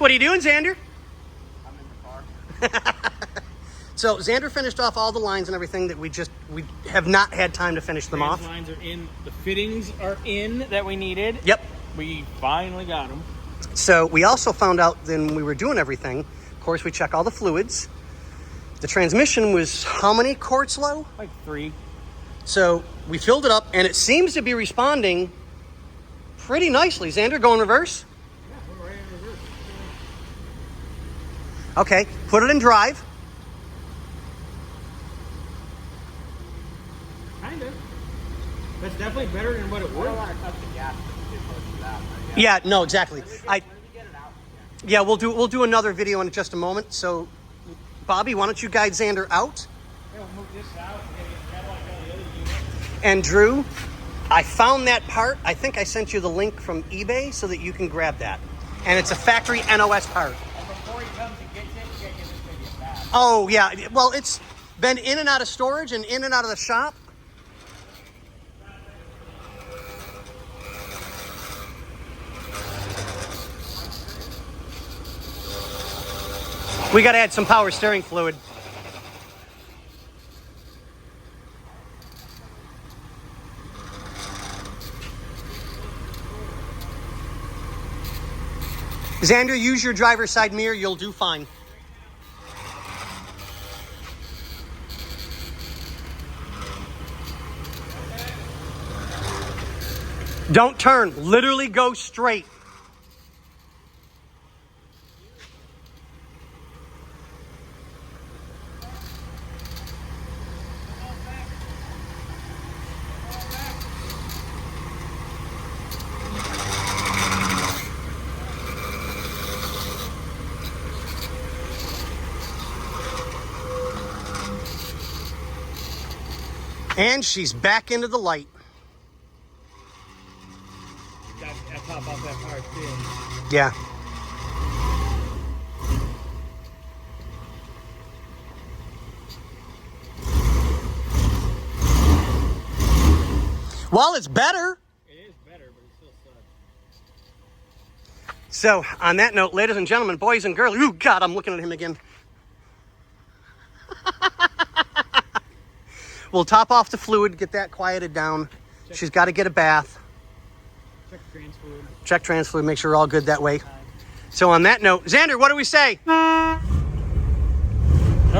What are you doing, Xander? I'm in the car. So Xander finished off all the lines and everything that we have not had time to finish them off. Lines are in. The fittings are in that we needed. Yep. We finally got them. So we also found out when we were doing everything, of course, we check all the fluids. The transmission was how many quarts low? Like 3. So we filled it up, and it seems to be responding pretty nicely. Xander, go in reverse. Yeah, we're right in reverse. Okay, put it in drive. Kind of. That's definitely better than what it I was. don't want to cut the gas to get close to that. Yeah, no, exactly. When we get it out. Yeah, we'll do another video in just a moment. So, Bobby, why don't you guide Xander out? Yeah, we'll move this out and get it kind of like on the other unit. And Drew, I found that part. I think I sent you the link from eBay so that you can grab that. And it's a factory NOS part. And before he comes and gets it, you gotta give this baby a bath. Oh, yeah. Well, it's been in and out of storage and in and out of the shop. We got to add some power steering fluid. Xander, use your driver's side mirror. You'll do fine. Don't turn. Literally go straight. And she's back into the light. I pop off that power steering. Yeah. Well, it's better. It is better, but it still sucks. So, on that note, ladies and gentlemen, boys and girls, ooh, God, I'm looking at him again. We'll top off the fluid, get that quieted down. She's got to get a bath. Check trans fluid. Check trans fluid, make sure we're all good that way. So on that note, Xander, what do we say? All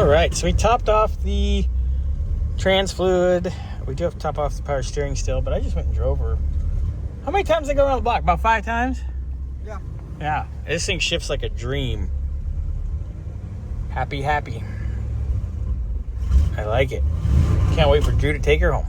right, so we topped off the trans fluid. We do have to top off the power steering still, but I just went and drove her. How many times did I go around the block? About 5 times? Yeah. Yeah, this thing shifts like a dream. Happy, happy. I like it. Can't wait for Drew to take her home.